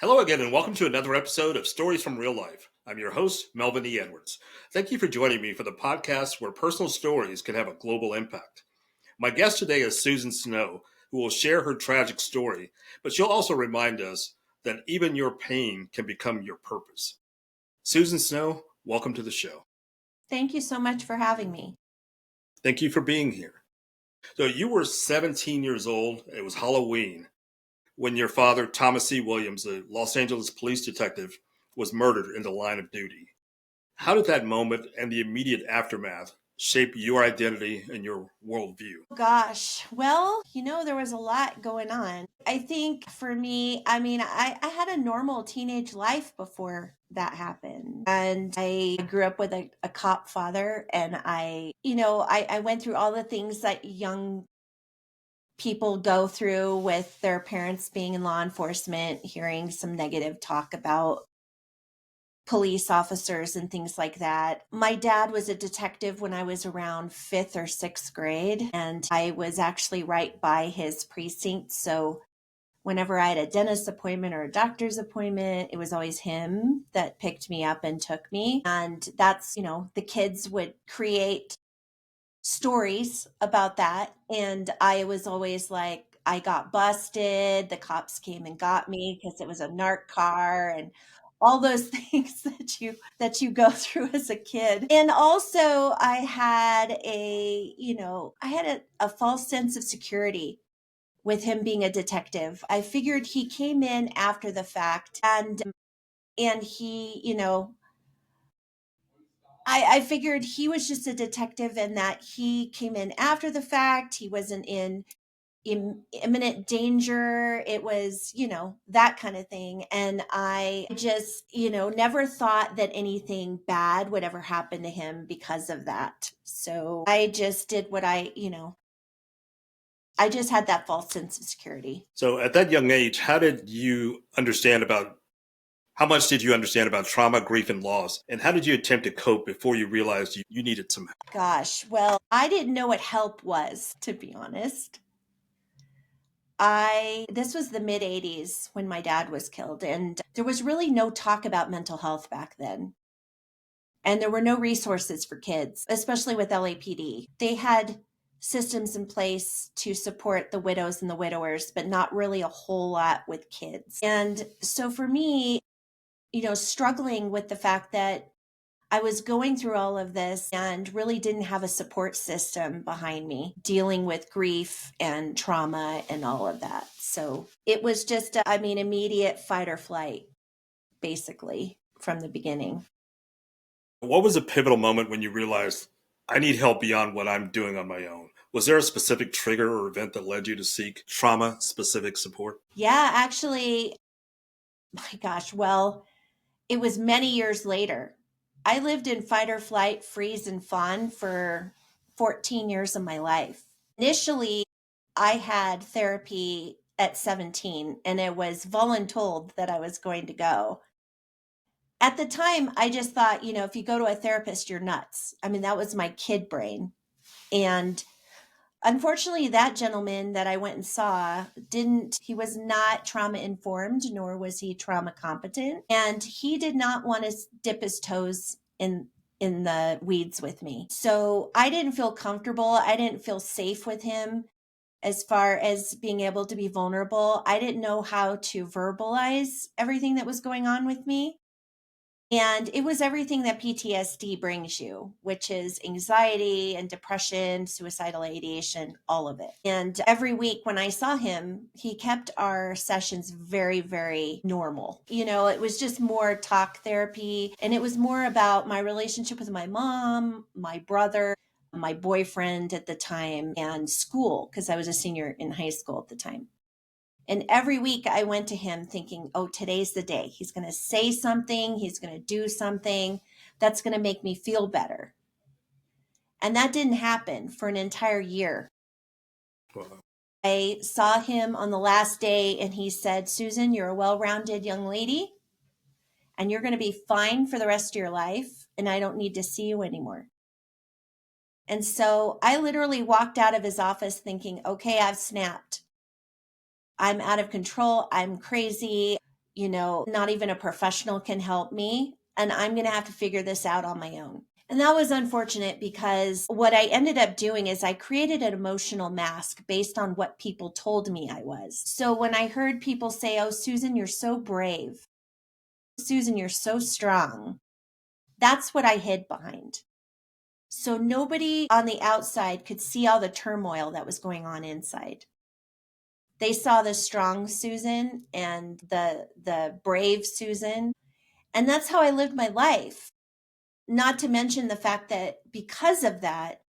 Hello again, and welcome to another episode of Stories from Real Life. I'm your host, Melvin E. Edwards. Thank you for joining me for the podcast where personal stories can have a global impact. My guest today is Susan Snow, who will share her tragic story, but she'll also remind us that even your pain can become your purpose. Susan Snow, welcome to the show. Thank you so much for having me. Thank you for being here. So, you were 17 years old. It was Halloween when your father, Thomas C. Williams, a Los Angeles police detective, was murdered in the line of duty. How did that moment and the immediate aftermath shape your identity and your worldview? Gosh, well, there was a lot going on. I think for me, I had a normal teenage life before that happened. And I grew up with a cop father, and I went through all the things that young people go through with their parents being in law enforcement, hearing some negative talk about police officers and things like that. My dad was a detective when I was around fifth or sixth grade, and I was actually right by his precinct. So whenever I had a dentist appointment or a doctor's appointment, it was always him that picked me up and took me. And that's, the kids would create stories about that. And I was always like, I got busted. The cops came and got me because it was a narc car and all those things that you go through as a kid. And also I had a false sense of security with him being a detective. I figured he came in after the fact, and he, I figured he was just a detective and that he came in after the fact. He wasn't in imminent danger. It was, that kind of thing. And I just, never thought that anything bad would ever happen to him because of that. So I just did I just had that false sense of security. So, at that young age, how much did you understand about trauma, grief, and loss? And how did you attempt to cope before you realized you needed some help? Gosh, well, I didn't know what help was, to be honest. This was the mid 80s when my dad was killed, and there was really no talk about mental health back then. And there were no resources for kids, especially with LAPD. They had systems in place to support the widows and the widowers, but not really a whole lot with kids. And so for me, struggling with the fact that I was going through all of this and really didn't have a support system behind me, dealing with grief and trauma and all of that. So it was just, immediate fight or flight, basically, from the beginning. What was a pivotal moment when you realized I need help beyond what I'm doing on my own? Was there a specific trigger or event that led you to seek trauma specific support? Yeah, actually, my gosh, well, it was many years later. I lived in fight or flight, freeze, and fawn for 14 years of my life. Initially, I had therapy at 17, and it was voluntold that I was going to go. At the time, I just thought, if you go to a therapist, you're nuts. I mean, that was my kid brain. And unfortunately, that gentleman that I went and saw he was not trauma informed, nor was he trauma competent. And he did not want to dip his toes in the weeds with me. So I didn't feel comfortable. I didn't feel safe with him as far as being able to be vulnerable. I didn't know how to verbalize everything that was going on with me. And it was everything that PTSD brings you, which is anxiety and depression, suicidal ideation, all of it. And every week when I saw him, he kept our sessions very, very normal. It was just more talk therapy. And it was more about my relationship with my mom, my brother, my boyfriend at the time, and school, because I was a senior in high school at the time. And every week I went to him thinking, oh, today's the day. He's going to say something. He's going to do something that's going to make me feel better. And that didn't happen for an entire year. Wow. I saw him on the last day and he said, Susan, you're a well-rounded young lady and you're going to be fine for the rest of your life. And I don't need to see you anymore. And so I literally walked out of his office thinking, okay, I've snapped. I'm out of control. I'm crazy. not even a professional can help me. And I'm going to have to figure this out on my own. And that was unfortunate because what I ended up doing is I created an emotional mask based on what people told me I was. So when I heard people say, "Oh, Susan, you're so brave. Susan, you're so strong," that's what I hid behind. So nobody on the outside could see all the turmoil that was going on inside. They saw the strong Susan and the brave Susan. And that's how I lived my life. Not to mention the fact that because of that,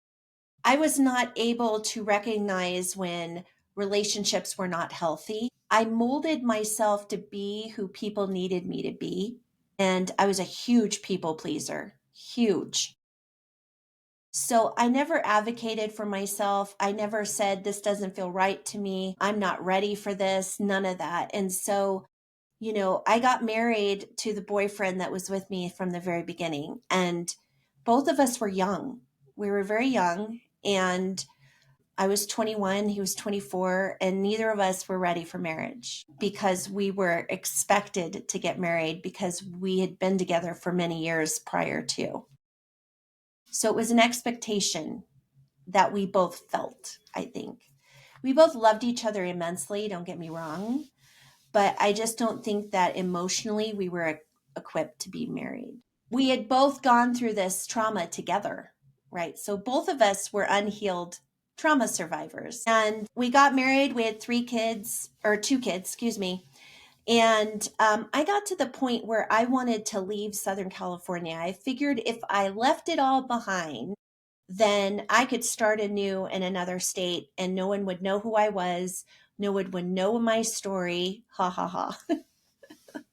I was not able to recognize when relationships were not healthy. I molded myself to be who people needed me to be. And I was a huge people pleaser, huge. So I never advocated for myself. I never said, "This doesn't feel right to me. I'm not ready for this," none of that. And so, I got married to the boyfriend that was with me from the very beginning. And both of us were young. We were very young. And I was 21, he was 24, and neither of us were ready for marriage because we were expected to get married because we had been together for many years prior to. So it was an expectation that we both felt, I think. We both loved each other immensely, don't get me wrong, but I just don't think that emotionally we were equipped to be married. We had both gone through this trauma together, right? So both of us were unhealed trauma survivors. And we got married, we had 3 kids, or 2 kids, excuse me. And I got to the point where I wanted to leave Southern California. I figured if I left it all behind, then I could start anew in another state and no one would know who I was. No one would know my story. Ha ha ha.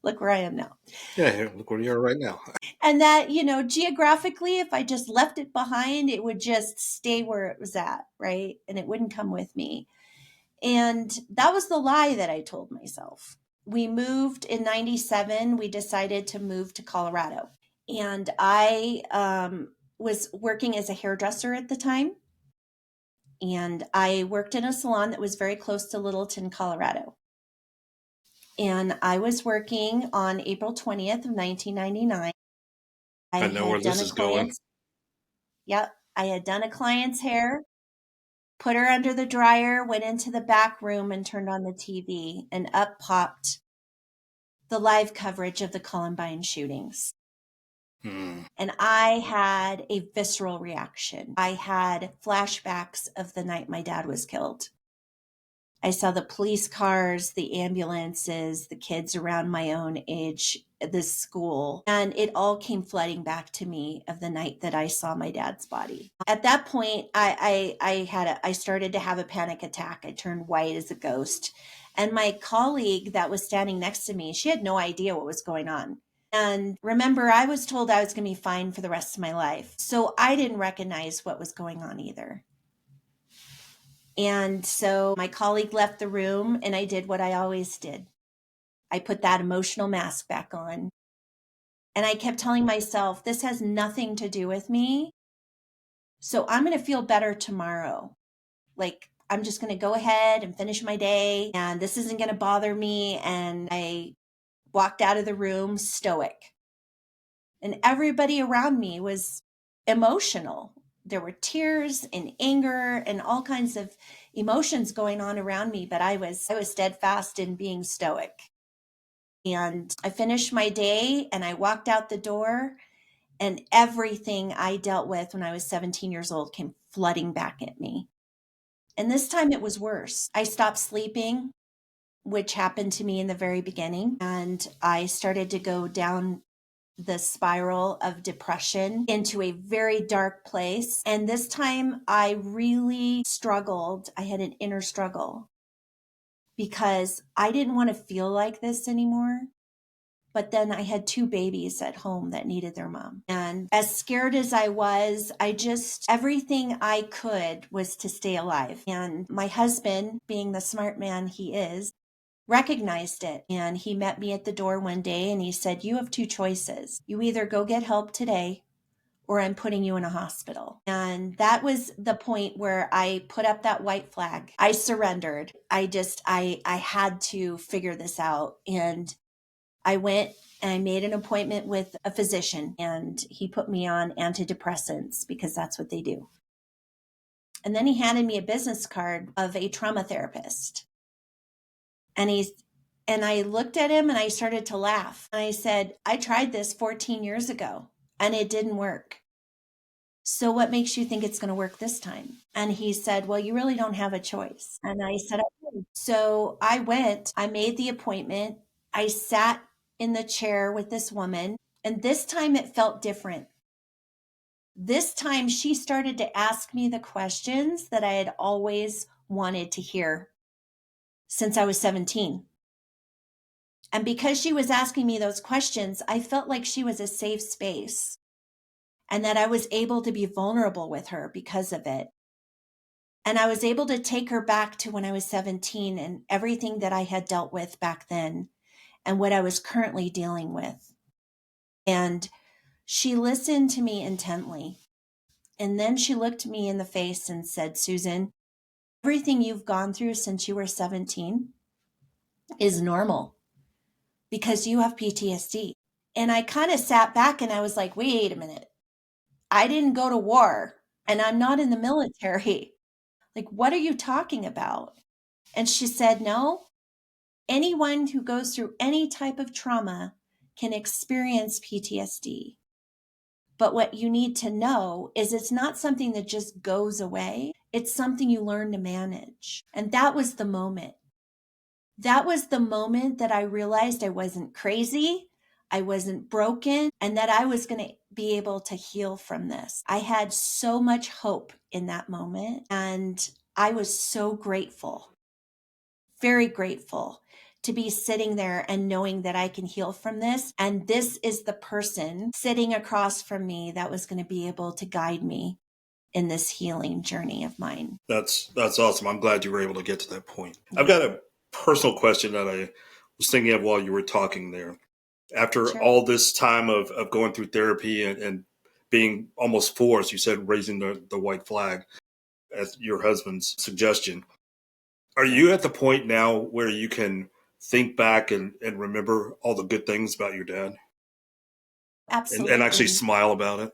Look where I am now. Yeah, look where you are right now. And that, geographically, if I just left it behind, it would just stay where it was at, right? And it wouldn't come with me. And that was the lie that I told myself. We moved in 97. We decided to move to Colorado. And I was working as a hairdresser at the time. And I worked in a salon that was very close to Littleton, Colorado. And I was working on April 20th of 1999. I I know where had done this a is going. client's, yep, I had done a client's hair, put her under the dryer, went into the back room and turned on the TV, and up popped the live coverage of the Columbine shootings. Hmm. And I had a visceral reaction. I had flashbacks of the night my dad was killed. I saw the police cars, the ambulances, the kids around my own age, the school, and it all came flooding back to me of the night that I saw my dad's body. At that point, I started to have a panic attack. I turned white as a ghost. And my colleague that was standing next to me, she had no idea what was going on. And remember, I was told I was going to be fine for the rest of my life. So I didn't recognize what was going on either. And so my colleague left the room and I did what I always did. I put that emotional mask back on. And I kept telling myself, this has nothing to do with me. So I'm going to feel better tomorrow. Like, I'm just going to go ahead and finish my day and this isn't going to bother me. And I walked out of the room stoic. And everybody around me was emotional. There were tears and anger and all kinds of emotions going on around me, but I was steadfast in being stoic. And I finished my day and I walked out the door, and everything I dealt with when I was 17 years old came flooding back at me. And this time it was worse. I stopped sleeping, which happened to me in the very beginning, and I started to go down the spiral of depression into a very dark place. And this time I really struggled. I had an inner struggle because I didn't want to feel like this anymore. But then I had 2 babies at home that needed their mom. And as scared as I was, everything I could was to stay alive. And my husband, being the smart man he is, recognized it. And he met me at the door one day and he said, "You have 2 choices. You either go get help today or I'm putting you in a hospital." And that was the point where I put up that white flag. I surrendered. I had to figure this out. And I went and I made an appointment with a physician, and he put me on antidepressants because that's what they do. And then he handed me a business card of a trauma therapist. And I looked at him and I started to laugh. And I said, I tried this 14 years ago and it didn't work. So what makes you think it's going to work this time? And he said, well, you really don't have a choice. And I said, okay. So I went, I made the appointment. I sat in the chair with this woman, and this time it felt different. This time she started to ask me the questions that I had always wanted to hear since I was 17. And because she was asking me those questions, I felt like she was a safe space and that I was able to be vulnerable with her because of it. And I was able to take her back to when I was 17 and everything that I had dealt with back then and what I was currently dealing with. And she listened to me intently. And then she looked me in the face and said, Susan, everything you've gone through since you were 17 is normal because you have PTSD. And I kind of sat back and I was like, wait a minute. I didn't go to war and I'm not in the military. Like, what are you talking about? And she said, no, anyone who goes through any type of trauma can experience PTSD. But what you need to know is it's not something that just goes away. It's something you learn to manage. And that was the moment. That was the moment that I realized I wasn't crazy, I wasn't broken, and that I was going to be able to heal from this. I had so much hope in that moment, and I was so grateful, very grateful to be sitting there and knowing that I can heal from this. And this is the person sitting across from me that was going to be able to guide me in this healing journey of mine. That's awesome. I'm glad you were able to get to that point. I've got a personal question that I was thinking of while you were talking there. After Sure. all this time of going through therapy and being almost forced, you said raising the white flag at your husband's suggestion. Are you at the point now where you can think back and remember all the good things about your dad and actually Absolutely. smile about it?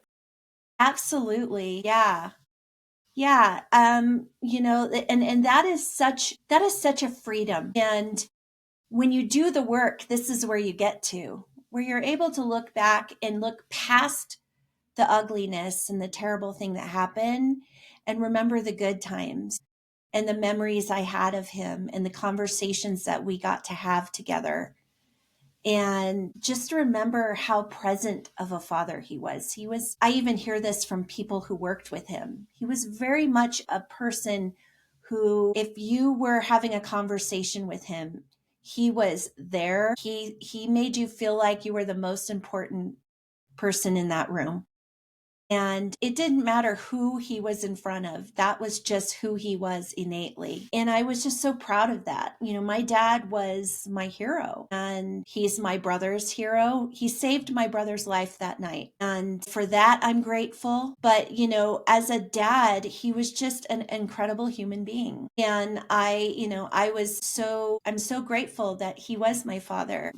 Absolutely. Yeah. Yeah. And that is such a freedom. And when you do the work, this is where you get to, where you're able to look back and look past the ugliness and the terrible thing that happened and remember the good times and the memories I had of him and the conversations that we got to have together. And just remember how present of a father he was. I even hear this from people who worked with him. He was very much a person who, if you were having a conversation with him, he was there. He made you feel like you were the most important person in that room. And it didn't matter who he was in front of. That was just who he was innately. And I was just so proud of that. You know, my dad was my hero and he's my brother's hero. He saved my brother's life that night. And for that, I'm grateful. But, as a dad, he was just an incredible human being. And I'm so grateful that he was my father.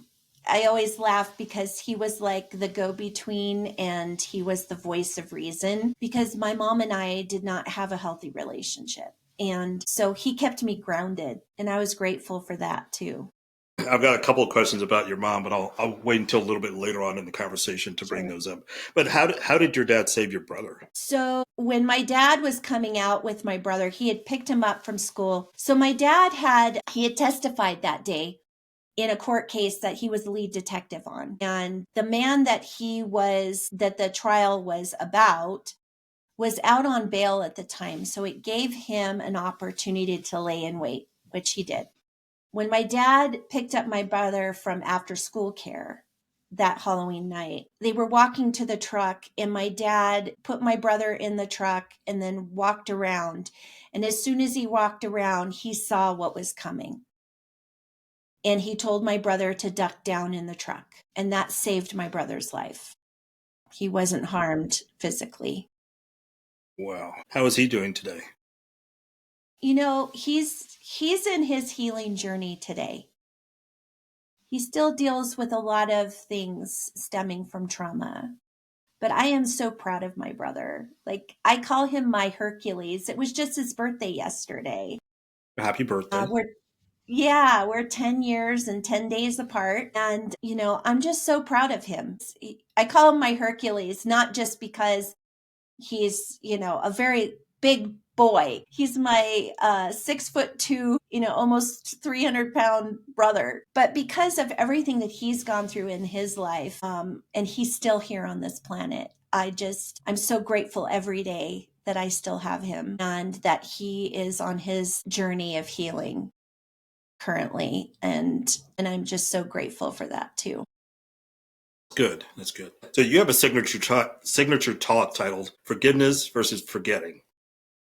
I always laugh because he was like the go between and he was the voice of reason because my mom and I did not have a healthy relationship. And so he kept me grounded, and I was grateful for that too. I've got a couple of questions about your mom, but I'll wait until a little bit later on in the conversation to bring Sure. those up. But how did your dad save your brother? So when my dad was coming out with my brother, he had picked him up from school. So my dad he had testified that day in a court case that he was the lead detective on. And the man that the trial was about was out on bail at the time. So it gave him an opportunity to lay in wait, which he did. When my dad picked up my brother from after school care that Halloween night, they were walking to the truck, and my dad put my brother in the truck and then walked around. And as soon as he walked around, he saw what was coming. And he told my brother to duck down in the truck. And that saved my brother's life. He wasn't harmed physically. Wow. How is he doing today? He's in his healing journey today. He still deals with a lot of things stemming from trauma. But I am so proud of my brother. Like, I call him my Hercules. It was just his birthday yesterday. Happy birthday. We're 10 years and 10 days apart. And, I'm just so proud of him. I call him my Hercules, not just because he's, a very big boy. He's my 6'2", almost 300-pound brother. But because of everything that he's gone through in his life, and he's still here on this planet, I'm so grateful every day that I still have him and that he is on his journey of healing currently. And I'm just so grateful for that too. Good. That's good. So you have a signature talk titled "Forgiveness versus Forgetting."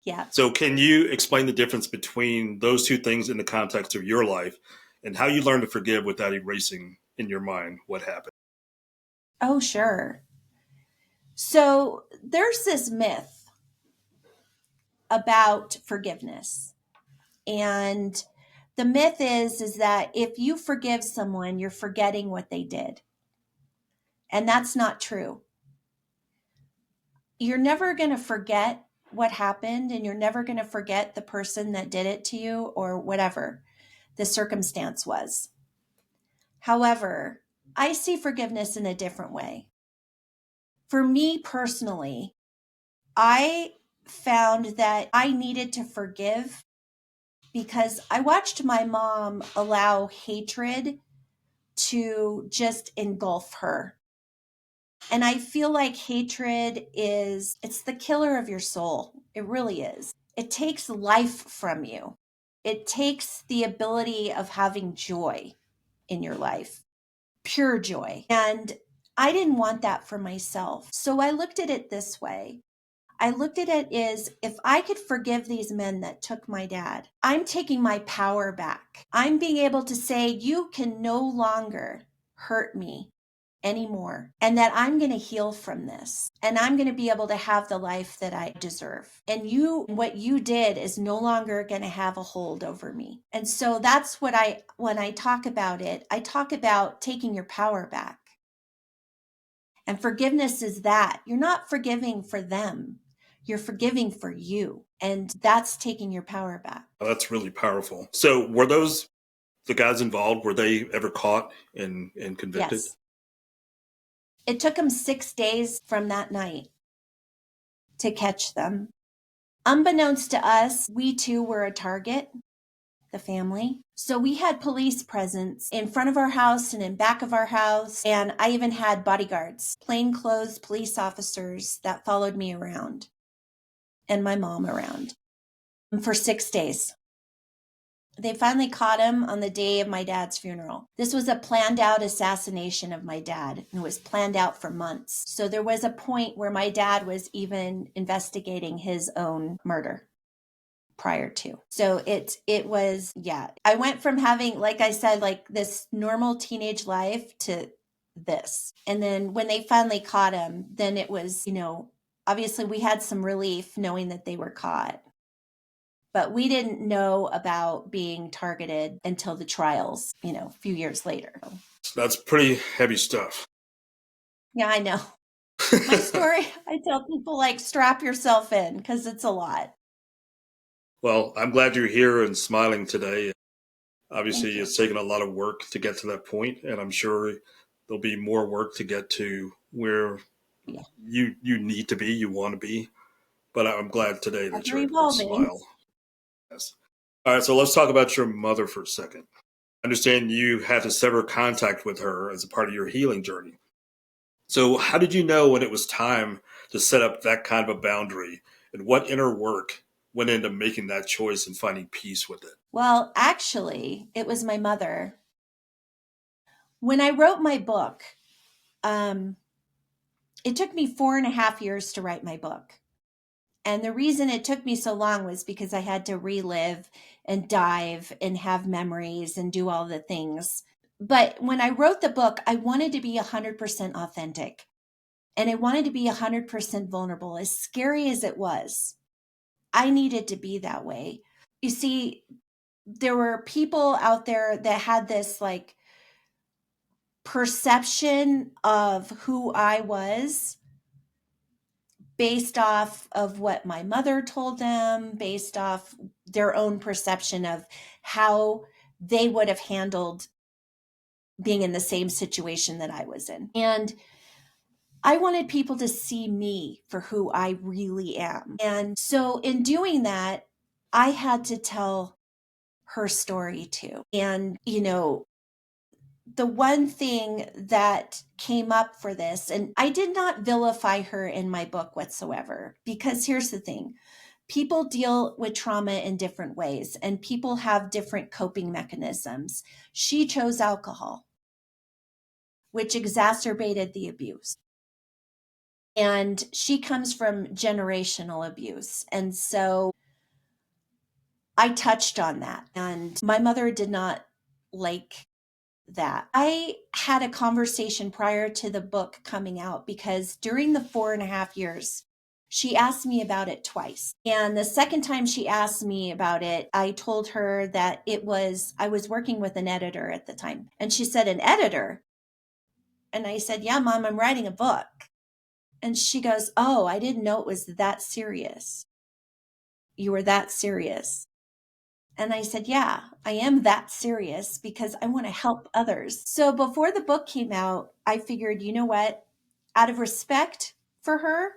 Yeah. So can you explain the difference between those two things in the context of your life and how you learn to forgive without erasing in your mind what happened? Oh, sure. So there's this myth about forgiveness. And the myth is that if you forgive someone, you're forgetting what they did. And that's not true. You're never going to forget what happened, and you're never going to forget the person that did it to you or whatever the circumstance was. However, I see forgiveness in a different way. For me personally, I found that I needed to forgive because I watched my mom allow hatred to just engulf her. And I feel like hatred it's the killer of your soul. It really is. It takes life from you. It takes the ability of having joy in your life, pure joy. And I didn't want that for myself. So I looked at it this way. I looked at it as if I could forgive these men that took my dad, I'm taking my power back. I'm being able to say, you can no longer hurt me anymore, and that I'm going to heal from this, and I'm going to be able to have the life that I deserve. And what you did is no longer going to have a hold over me. And so that's when I talk about it, I talk about taking your power back. And forgiveness is that you're not forgiving for them. You're forgiving for you. And that's taking your power back. Oh, that's really powerful. So were those the guys involved? Were they ever caught and convicted? Yes. It took them 6 days from that night to catch them. Unbeknownst to us, we too were a target, the family. So we had police presence in front of our house and in back of our house. And I even had bodyguards, plainclothes police officers that followed me around and my mom around for 6 days. They finally caught him on the day of my dad's funeral. This was a planned out assassination of my dad, and it was planned out for months. So there was a point where my dad was even investigating his own murder prior to. So it was, yeah. I went from having, like I said, like this normal teenage life to this. And then when they finally caught him, then it was, obviously we had some relief knowing that they were caught. But we didn't know about being targeted until the trials, a few years later. That's pretty heavy stuff. Yeah, I know. My story, I tell people like strap yourself in because it's a lot. Well, I'm glad you're here and smiling today. Thank Obviously, you. it's taken a lot of work to get to that point, and I'm sure there'll be more work to get to where Yeah. you need to be, you want to be. But I'm glad today that Ever you're able to evolving. smile. Yes. All right, so let's talk about your mother for a second. I understand you had to sever contact with her as a part of your healing journey. So, how did you know when it was time to set up that kind of a boundary, and what inner work went into making that choice and finding peace with it? Well, actually, it was my mother. When I wrote my book, um, it took me 4.5 years to write my book. And the reason it took me so long was because I had to relive and dive and have memories and do all the things. But when I wrote the book, I wanted to be 100% authentic and I wanted to be 100% vulnerable, as scary as it was. I needed to be that way. You see, there were people out there that had this like perception of who I was based off of what my mother told them, based off their own perception of how they would have handled being in the same situation that I was in. And I wanted people to see me for who I really am. And so in doing that, I had to tell her story too. And, the one thing that came up for this, and I did not vilify her in my book whatsoever, because here's the thing: people deal with trauma in different ways, and people have different coping mechanisms. She chose alcohol, which exacerbated the abuse. And she comes from generational abuse. And so I touched on that. And my mother did not like that. I had a conversation prior to the book coming out, because during the 4.5 years, she asked me about it twice. And the second time she asked me about it, I told her that I was working with an editor at the time. And she said, "An editor?" And I said, "Yeah, Mom, I'm writing a book." And she goes, "Oh, I didn't know it was that serious. You were that serious." And I said, "Yeah, I am that serious because I want to help others." So before the book came out, I figured, you know what? Out of respect for her,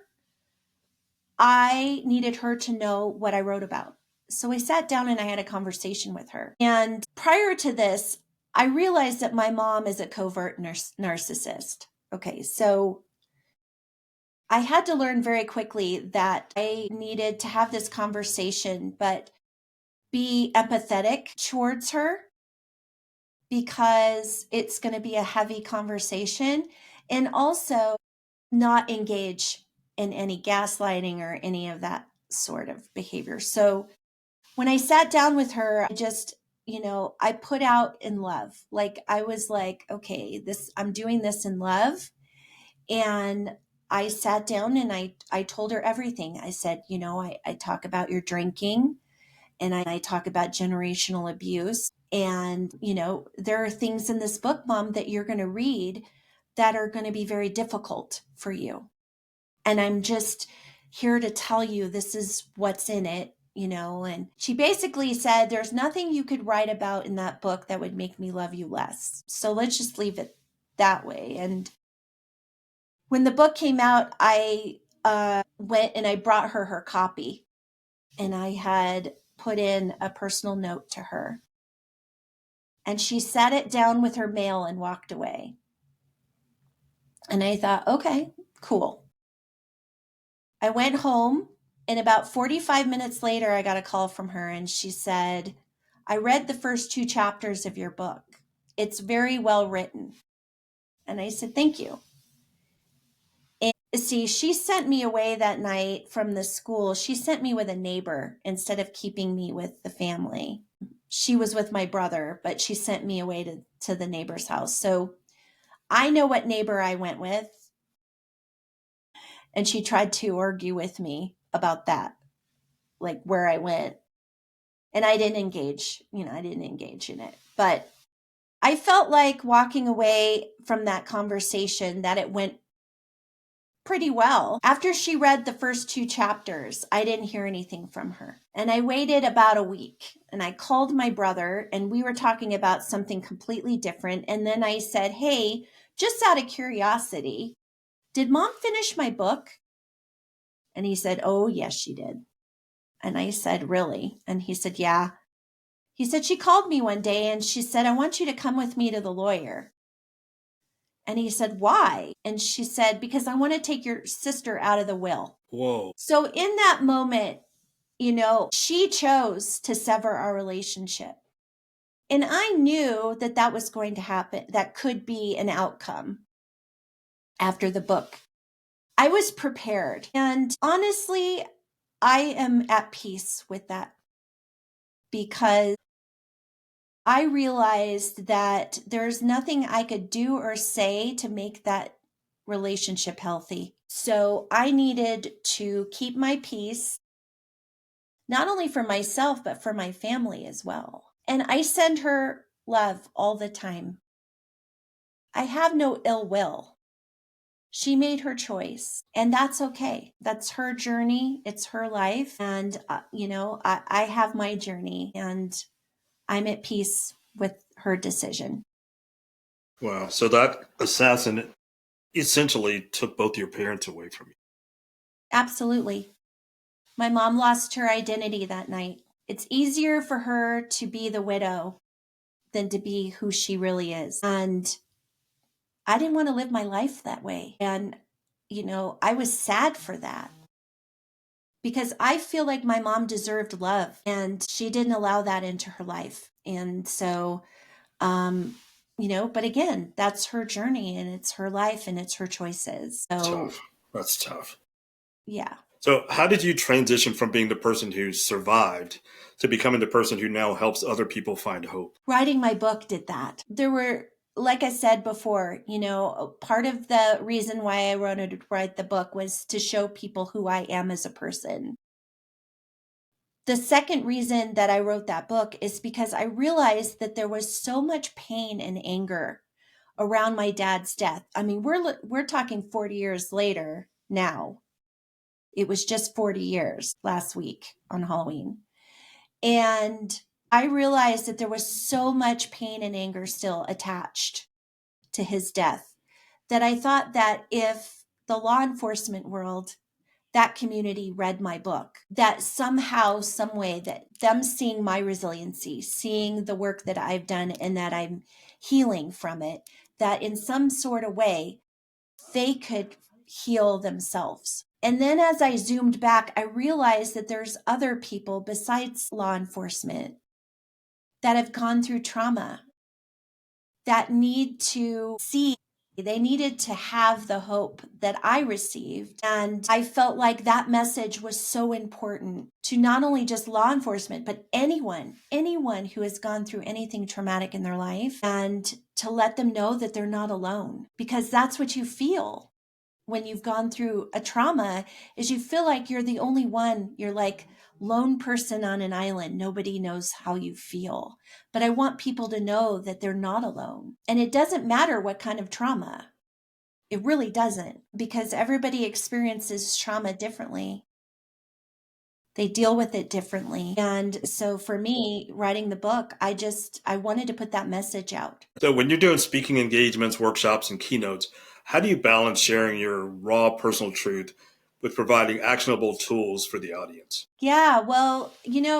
I needed her to know what I wrote about. So I sat down and I had a conversation with her. And prior to this, I realized that my mom is a covert narcissist. Okay, so I had to learn very quickly that I needed to have this conversation, but be empathetic towards her, because it's going to be a heavy conversation, and also not engage in any gaslighting or any of that sort of behavior. So when I sat down with her, I just, I put out in love. Like, I was like, okay, I'm doing this in love. And I sat down and I told her everything. I said, I talk about your drinking, and I talk about generational abuse. And, there are things in this book, Mom, that you're going to read that are going to be very difficult for you. And I'm just here to tell you this is what's in it, And she basically said, "There's nothing you could write about in that book that would make me love you less. So let's just leave it that way." And when the book came out, I went and I brought her copy, and I had put in a personal note to her. And she sat it down with her mail and walked away. And I thought, okay, cool. I went home, and about 45 minutes later, I got a call from her, and she said, "I read the first 2 chapters of your book. It's very well written." And I said, "Thank you." And see, she sent me away that night from the school. She sent me with a neighbor instead of keeping me with the family. She was with my brother, but she sent me away to the neighbor's house. So I know what neighbor I went with. And she tried to argue with me about that, like where I went. And I didn't engage, I didn't engage in it. But I felt like walking away from that conversation that it went pretty well. After she read the first 2 chapters, I didn't hear anything from her. And I waited about a week, and I called my brother, and we were talking about something completely different. And then I said, "Hey, just out of curiosity, did Mom finish my book?" And he said, "Oh, yes, she did." And I said, "Really?" And he said, "Yeah." He said, "She called me one day and she said, 'I want you to come with me to the lawyer.'" And he said, "Why?" And she said, "Because I want to take your sister out of the will." Whoa. So in that moment, she chose to sever our relationship. And I knew that that was going to happen. That could be an outcome after the book. I was prepared. And honestly, I am at peace with that, because I realized that there's nothing I could do or say to make that relationship healthy. So I needed to keep my peace, not only for myself, but for my family as well. And I send her love all the time. I have no ill will. She made her choice, and that's okay. That's her journey. It's her life. And, I have my journey, and I'm at peace with her decision. Wow. So that assassin essentially took both your parents away from you. Absolutely. My mom lost her identity that night. It's easier for her to be the widow than to be who she really is. And I didn't want to live my life that way. And, I was sad for that because I feel like my mom deserved love and she didn't allow that into her life. And so, um, but again, that's her journey and it's her life and it's her choices. So, Tough. That's tough. yeah. So, how did you transition from being the person who survived to becoming the person who now helps other people find hope? Writing my book did that. There were, like I said before, part of the reason why I wanted to write the book was to show people who I am as a person. The second reason that I wrote that book is because I realized that there was so much pain and anger around my dad's death. I mean, we're talking 40 years later now. It was just 40 years last week on Halloween. And I realized that there was so much pain and anger still attached to his death that I thought that if the law enforcement world, that community read my book, that somehow, some way, that them seeing my resiliency, seeing the work that I've done and that I'm healing from it, that in some sort of way they could heal themselves. And then as I zoomed back, I realized that there's other people besides law enforcement that have gone through trauma that need to see. They needed to have the hope that I received. And I felt like that message was so important to not only just law enforcement, but anyone who has gone through anything traumatic in their life, and to let them know that they're not alone, because that's what you feel when you've gone through a trauma, is you feel like you're the only one. You're like lone person on an island. Nobody knows how you feel. But I want people to know that they're not alone. And it doesn't matter what kind of trauma. It really doesn't, because everybody experiences trauma differently. They deal with it differently. And so for me, writing the book, I wanted to put that message out. So, when you're doing speaking engagements, workshops, and keynotes, how do you balance sharing your raw personal truth with providing actionable tools for the audience? Yeah, well,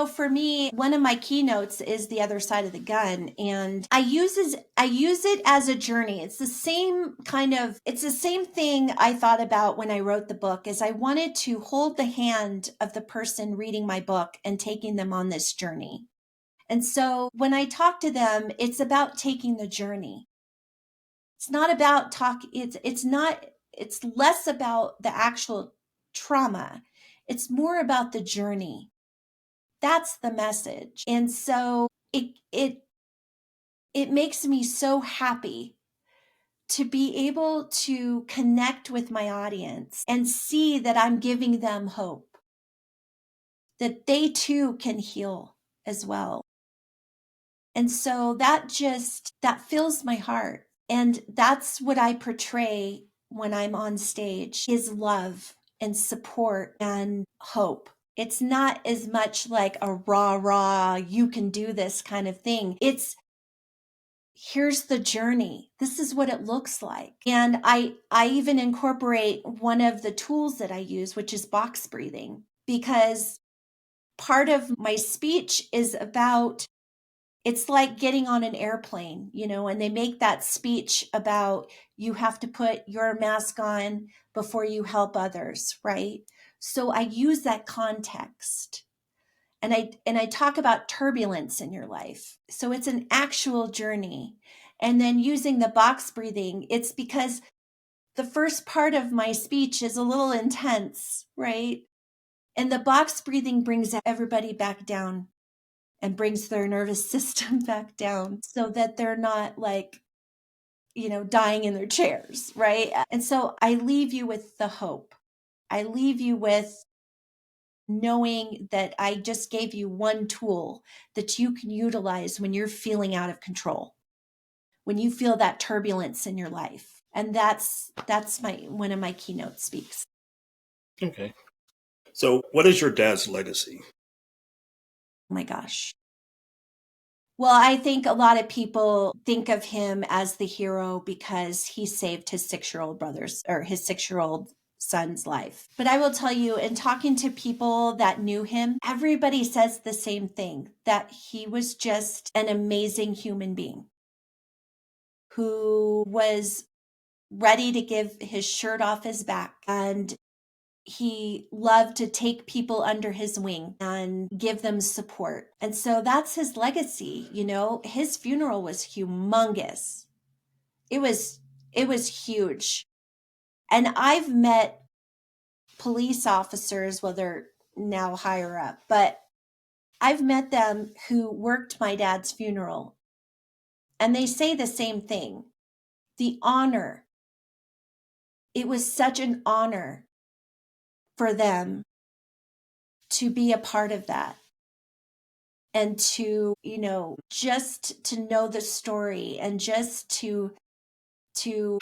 for me, one of my keynotes is the other side of the gun, and I use it as a journey. It's the same thing I thought about when I wrote the book, is I wanted to hold the hand of the person reading my book and taking them on this journey. And so when I talk to them, it's about taking the journey. It's not about talk it's not it's less about the actual trauma. It's more about the journey. That's the message. And so it makes me so happy to be able to connect with my audience and see that I'm giving them hope, that they too can heal as well. And so that fills my heart. And that's what I portray when I'm on stage, is love and support and hope. It's not as much like a rah, you can do this kind of thing. It's, here's the journey. This is what it looks like. And I even incorporate one of the tools that I use, which is box breathing, because part of my speech is about, it's like getting on an airplane, and they make that speech about you have to put your mask on before you help others, right? So I use that context. And I talk about turbulence in your life. So it's an actual journey. And then using the box breathing, it's because the first part of my speech is a little intense, right? And the box breathing brings everybody back down and brings their nervous system back down so that they're not like, dying in their chairs, right? And so I leave you with the hope. I leave you with knowing that I just gave you one tool that you can utilize when you're feeling out of control, when you feel that turbulence in your life. And that's my one of my keynote speaks. Okay. So, what is your dad's legacy? Oh my gosh. Well, I think a lot of people think of him as the hero because he saved his 6-year-old brother's or his 6-year-old son's life. But I will tell you, in talking to people that knew him, everybody says the same thing, that he was just an amazing human being who was ready to give his shirt off his back, and he loved to take people under his wing and give them support. And so that's his legacy. His funeral was humongous. It was huge. And I've met police officers, well, they're now higher up, but I've met them who worked my dad's funeral, and they say the same thing. The honor. It was such an honor for them to be a part of that, and to, just to know the story, and just to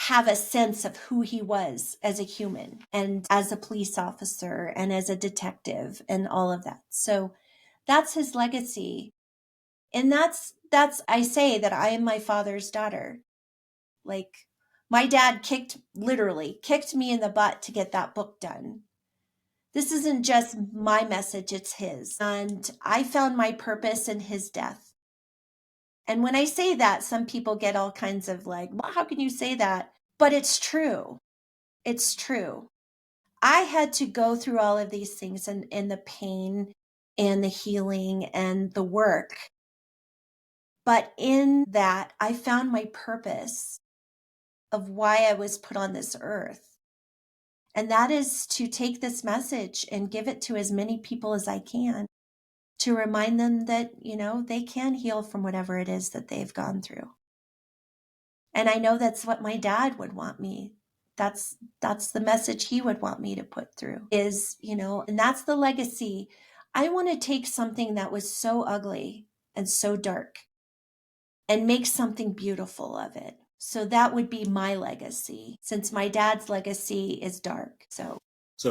have a sense of who he was as a human and as a police officer and as a detective and all of that. So that's his legacy. And that's I say that I am my father's daughter. Like, my dad literally kicked me in the butt to get that book done. This isn't just my message, it's his. And I found my purpose in his death. And when I say that, some people get all kinds of like, well, how can you say that? But it's true. It's true. I had to go through all of these things, and the pain and the healing and the work. But in that, I found my purpose of why I was put on this earth. And that is to take this message and give it to as many people as I can, to remind them that, they can heal from whatever it is that they've gone through. And I know that's what my dad would want me. That's the message he would want me to put through is, and that's the legacy. I want to take something that was so ugly and so dark and make something beautiful of it. So that would be my legacy, since my dad's legacy is dark. So,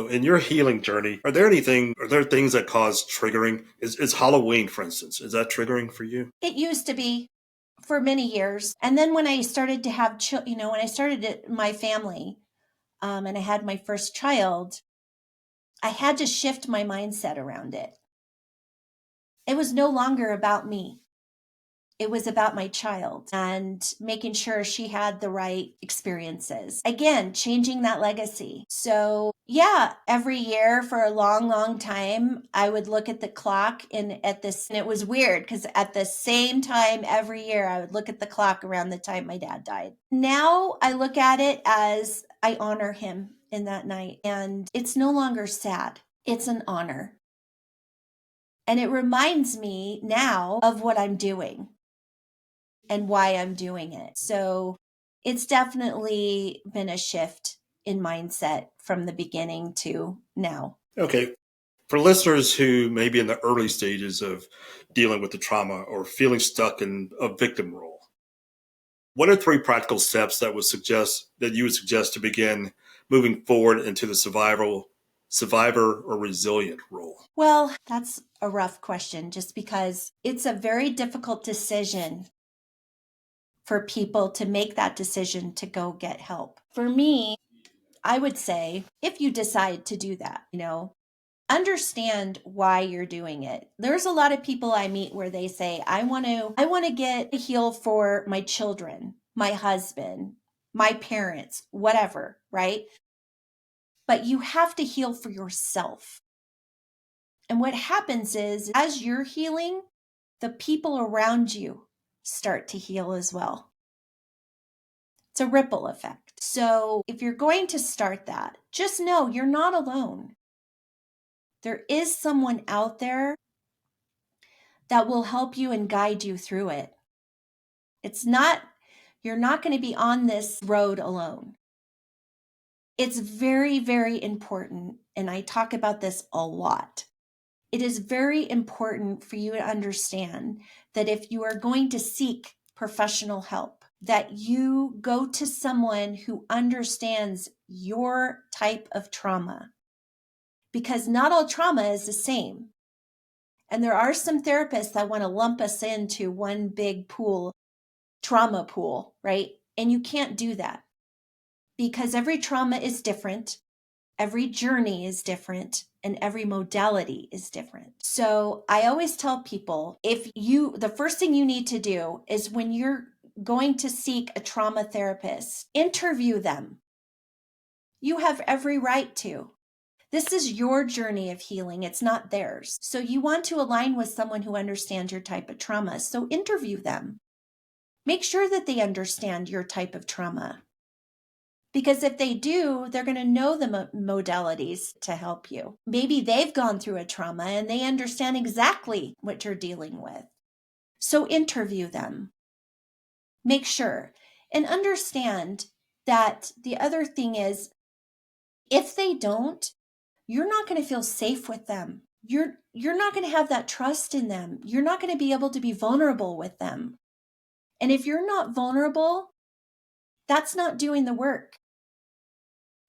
in your healing journey, are there things that cause triggering? Is Halloween, for instance, is that triggering for you? It used to be for many years. And then when I started to have, when I started my family, and I had my first child, I had to shift my mindset around it. It was no longer about me. It was about my child and making sure she had the right experiences. Again, changing that legacy. So yeah, every year for a long, long time, I would look at the clock and it was weird because at the same time every year, I would look at the clock around the time my dad died. Now I look at it as I honor him in that night, and it's no longer sad. It's an honor. And it reminds me now of what I'm doing and why I'm doing it. So it's definitely been a shift in mindset from the beginning to now. Okay. For listeners who may be in the early stages of dealing with the trauma or feeling stuck in a victim role, what are 3 practical steps that you would suggest to begin moving forward into the survivor or resilient role? Well, that's a rough question, just because it's a very difficult decision for people to make that decision to go get help. For me, I would say, if you decide to do that, understand why you're doing it. There's a lot of people I meet where they say, I want to get a heal for my children, my husband, my parents, whatever, right? But you have to heal for yourself. And what happens is, as you're healing, the people around you start to heal as well. It's a ripple effect. So if you're going to start that, just know you're not alone. There is someone out there that will help you and guide you through it. You're not going to be on this road alone. It's very, very important, and I talk about this a lot. It is very important for you to understand that if you are going to seek professional help, that you go to someone who understands your type of trauma, because not all trauma is the same. And there are some therapists that want to lump us into one big pool, trauma pool, right? And you can't do that because every trauma is different. Every journey is different and every modality is different. So I always tell people, the first thing you need to do is when you're going to seek a trauma therapist, interview them. You have every right to. This is your journey of healing. It's not theirs. So you want to align with someone who understands your type of trauma. So interview them. Make sure that they understand your type of trauma. Because if they do, they're going to know the modalities to help you. Maybe they've gone through a trauma and they understand exactly what you're dealing with. So interview them. Make sure and understand that the other thing is, if they don't, you're not going to feel safe with them. You're not going to have that trust in them. You're not going to be able to be vulnerable with them. And if you're not vulnerable, that's not doing the work.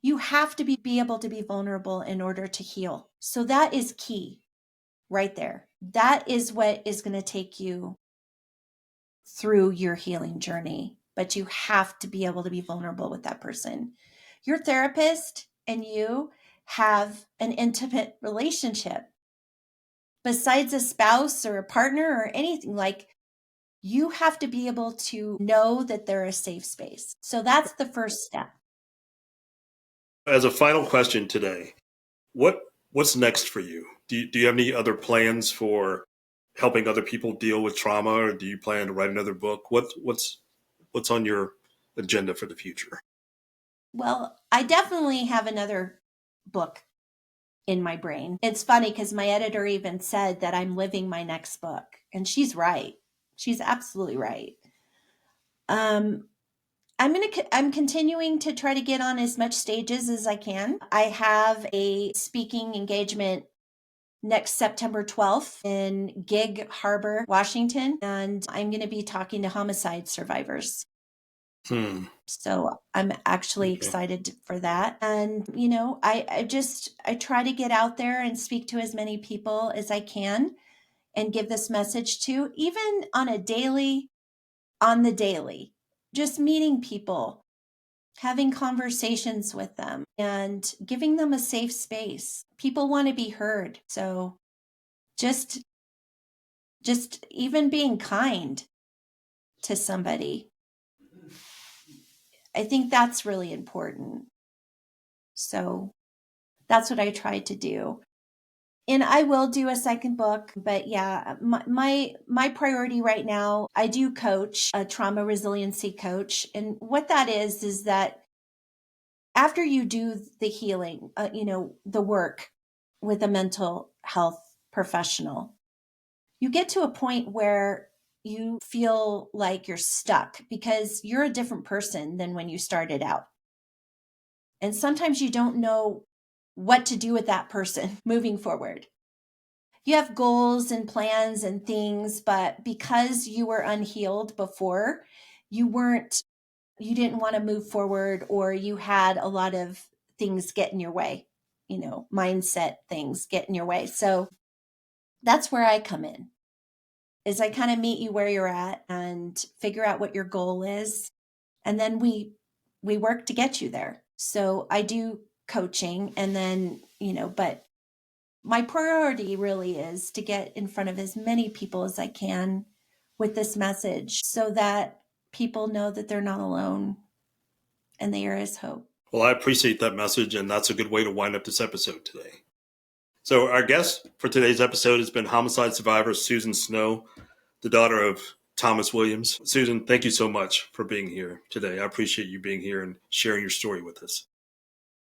You have to be able to be vulnerable in order to heal. So that is key right there. That is what is going to take you through your healing journey. But you have to be able to be vulnerable with that person. Your therapist and you have an intimate relationship. Besides a spouse or a partner or anything, like, you have to be able to know that they're a safe space. So that's the first step. As a final question today, what's next for you? Do you have any other plans for helping other people deal with trauma, or do you plan to write another book? What's on your agenda for the future? Well, I definitely have another book in my brain. It's funny because my editor even said that I'm living my next book, and she's right. She's absolutely right. Um, I'm continuing to try to get on as much stages as I can. I have a speaking engagement next September 12th in Gig Harbor, Washington, and I'm going to be talking to homicide survivors. So I'm actually excited for that. And, I try to get out there and speak to as many people as I can and give this message to, even on the daily, just meeting people, having conversations with them and giving them a safe space. People want to be heard. So just even being kind to somebody, I think that's really important. So that's what I try to do. And I will do a second book, but yeah, my priority right now, I do coach, a trauma resiliency coach. And what that is that after you do the healing, the work with a mental health professional, you get to a point where you feel like you're stuck because you're a different person than when you started out. And sometimes you don't know what to do with that person moving forward. You have goals and plans and things, but because you were unhealed before, you didn't want to move forward, or you had a lot of things get in your way, mindset things get in your way. So that's where I come in, is I kind of meet you where you're at and figure out what your goal is. And then we work to get you there. So I do coaching, and then, but my priority really is to get in front of as many people as I can with this message so that people know that they're not alone and there is hope. Well, I appreciate that message, and that's a good way to wind up this episode today. So our guest for today's episode has been homicide survivor Susan Snow, the daughter of Thomas Williams. Susan, thank you so much for being here today. I appreciate you being here and sharing your story with us.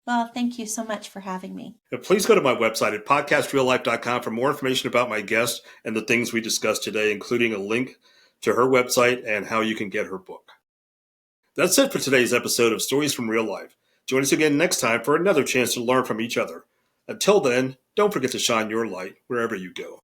Well, thank you so much for having me. Please go to my website at podcastreallife.com for more information about my guest and the things we discussed today, including a link to her website and how you can get her book. That's it for today's episode of Stories from Real Life. Join us again next time for another chance to learn from each other. Until then, don't forget to shine your light wherever you go.